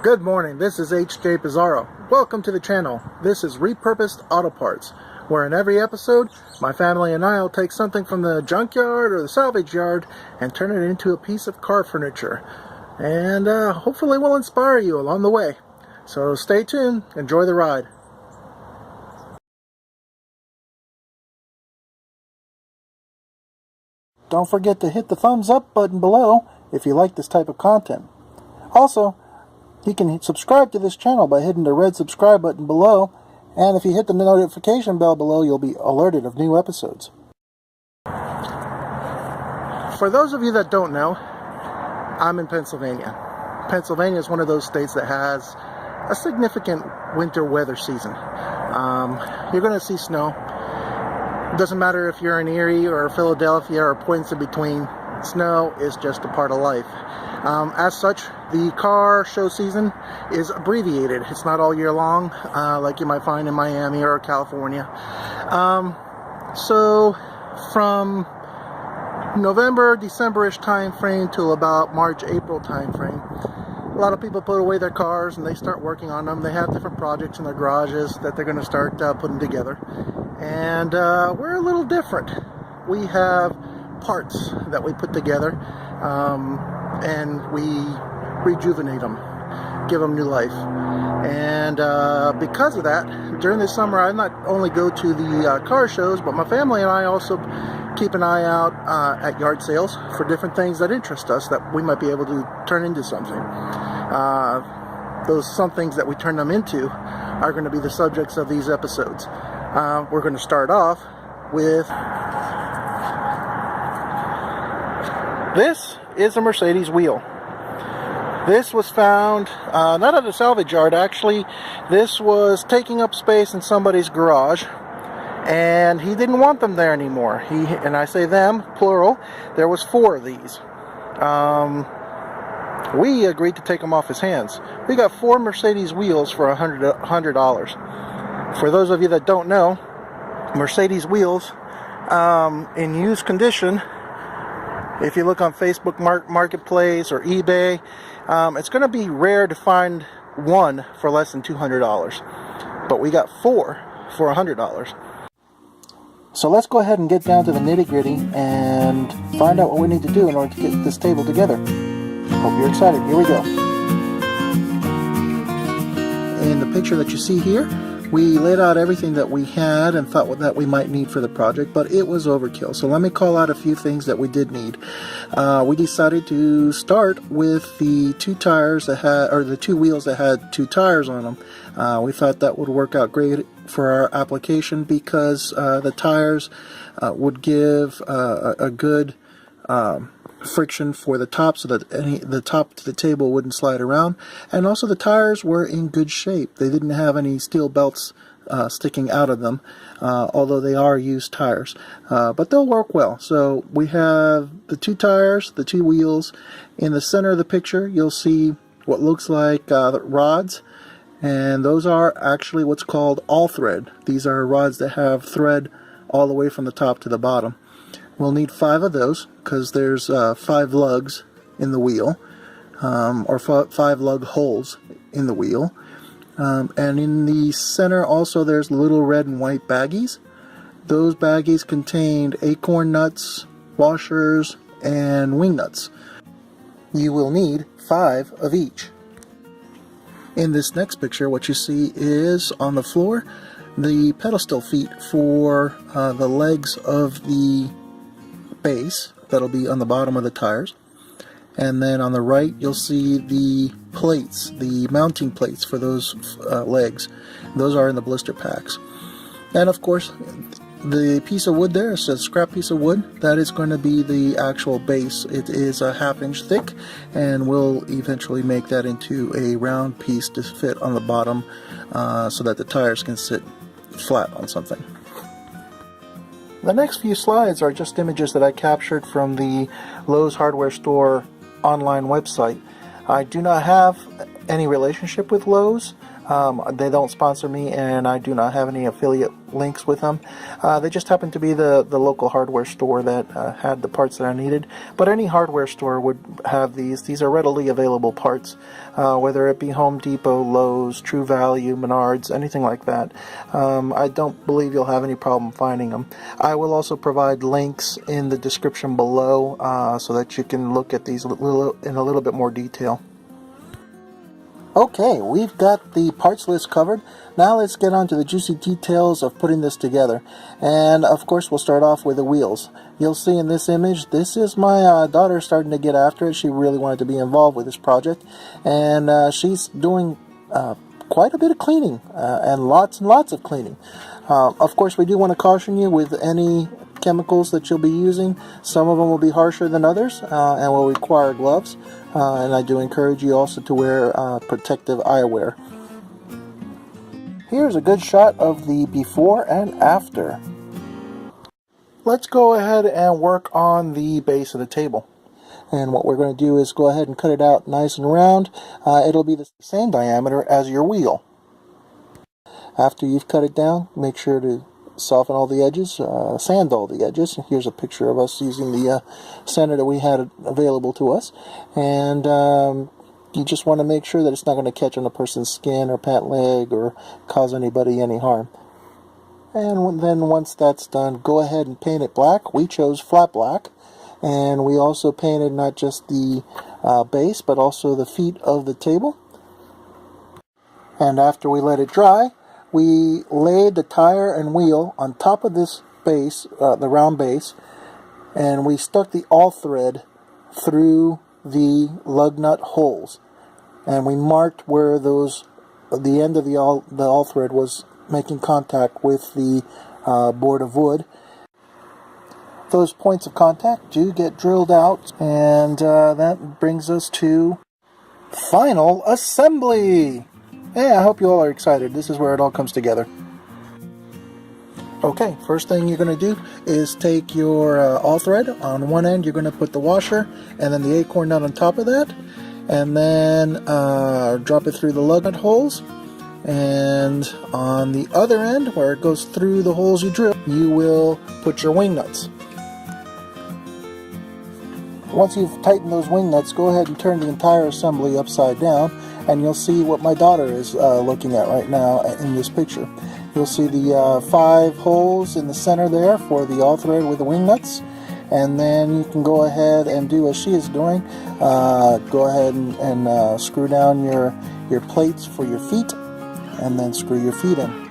Good morning, this is hjpizarro. Welcome to the channel. This is Repurposed Auto Parts, where in every episode, my family and I will take something from the junkyard or the salvage yard and turn it into a piece of car furniture. And hopefully we'll inspire you along the way. So stay tuned, enjoy the ride. Don't forget to hit the thumbs up button below if you like this type of content. Also, you can subscribe to this channel by hitting the red subscribe button below, and if you hit the notification bell below, you'll be alerted of new episodes. For those of you that don't know, I'm in Pennsylvania. Pennsylvania is one of those states that has a significant winter weather season. You're going to see snow. It doesn't matter if you're in Erie or Philadelphia or points in between. Snow is just a part of life. As such, the car show season is abbreviated. It's not all year long, like you might find in Miami or California. So from November, December-ish time frame till about March, April time frame, a lot of people put away their cars and they start working on them. They have different projects in their garages that they're going to start putting together. And we're a little different. We have parts that we put together, and we rejuvenate them, give them new life. And because of that, during the summer I not only go to the car shows, but my family and I also keep an eye out at yard sales for different things that interest us that we might be able to turn into something. Those some things that we turn them into are going to be the subjects of these episodes. We're going to start off with this is a Mercedes wheel. This was found not at a salvage yard, actually. This was taking up space in somebody's garage, and he didn't want them there anymore. And I say them, plural. There was 4 of these. We agreed to take them off his hands. We got 4 Mercedes wheels for $100. For those of you that don't know, Mercedes wheels in used condition, if you look on Facebook Marketplace or eBay, it's going to be rare to find one for less than $200. But we got 4 for $100. So let's go ahead and get down to the nitty-gritty and find out what we need to do in order to get this table together. Hope you're excited. Here we go. In the picture that you see here, we laid out everything that we had and thought that we might need for the project, but it was overkill. So let me call out a few things that we did need. We decided to start with the 2 tires that had, or the 2 wheels that had 2 tires on them. We thought that would work out great for our application because the tires would give a good friction for the top so that the top to the table wouldn't slide around, and also the tires were in good shape. They didn't have any steel belts sticking out of them, although they are used tires, but they'll work well. So we have the 2 tires, the 2 wheels. In the center of the picture you'll see what looks like rods, and those are actually what's called all thread. These are rods that have thread all the way from the top to the bottom. We'll need 5 of those because there's 5 lugs in the wheel, or 5 lug holes in the wheel. And in the center also there's little red and white baggies. Those baggies contained acorn nuts, washers, and wing nuts. You will need 5 of each. In this next picture, what you see is on the floor the pedestal feet for the legs of the base that'll be on the bottom of the tires, and then on the right you'll see the plates, the mounting plates for those legs. Those are in the blister packs. And of course the piece of wood there is a scrap piece of wood. That is going to be the actual base. It is a 1/2 inch thick, and we'll eventually make that into a round piece to fit on the bottom so that the tires can sit flat on something. The next few slides are just images that I captured from the Lowe's hardware store online website. I do not have any relationship with Lowe's. They don't sponsor me, and I do not have any affiliate links with them. They just happen to be the local hardware store that had the parts that I needed. But any hardware store would have these. These are readily available parts, whether it be Home Depot, Lowe's, True Value, Menards, anything like that. I don't believe you'll have any problem finding them. I will also provide links in the description below so that you can look at these in a little bit more detail. Okay, we've got the parts list covered. Now let's get on to the juicy details of putting this together. And of course we'll start off with the wheels. You'll see in this image, this is my daughter starting to get after it. She really wanted to be involved with this project. And she's doing quite a bit of cleaning and lots of cleaning. Of course we do want to caution you with any chemicals that you'll be using. Some of them will be harsher than others and will require gloves. And I do encourage you also to wear protective eyewear. Here's a good shot of the before and after. Let's go ahead and work on the base of the table. And what we're going to do is go ahead and cut it out nice and round. It'll be the same diameter as your wheel. After you've cut it down, make sure to soften all the edges, sand all the edges. Here's a picture of us using the sander that we had available to us. And you just want to make sure that it's not going to catch on a person's skin or pant leg or cause anybody any harm. And then once that's done, go ahead and paint it black. We chose flat black. And we also painted not just the base, but also the feet of the table. And after we let it dry, we laid the tire and wheel on top of this base, the round base, and we stuck the awl thread through the lug nut holes. And we marked where the end of the awl thread was making contact with the board of wood. Those points of contact do get drilled out, and that brings us to final assembly. Yeah, I hope you all are excited. This is where it all comes together. Okay, first thing you're going to do is take your awl thread. On one end you're going to put the washer and then the acorn nut on top of that, and then drop it through the lug nut holes. And on the other end, where it goes through the holes you drill, you will put your wing nuts. Once you've tightened those wing nuts, go ahead and turn the entire assembly upside down, and you'll see what my daughter is looking at right now in this picture. You'll see the 5 holes in the center there for the awl thread with the wing nuts, and then you can go ahead and do as she is doing. Go ahead and screw down your plates for your feet, and then screw your feet in.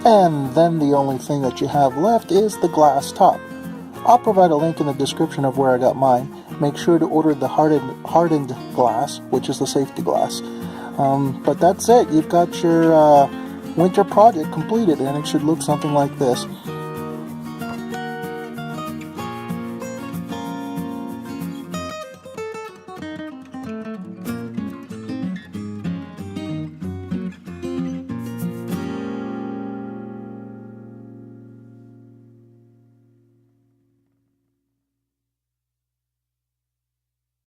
And then the only thing that you have left is the glass top. I'll provide a link in the description of where I got mine. Make sure to order the hardened glass, which is the safety glass. But that's it. You've got your winter project completed, and it should look something like this.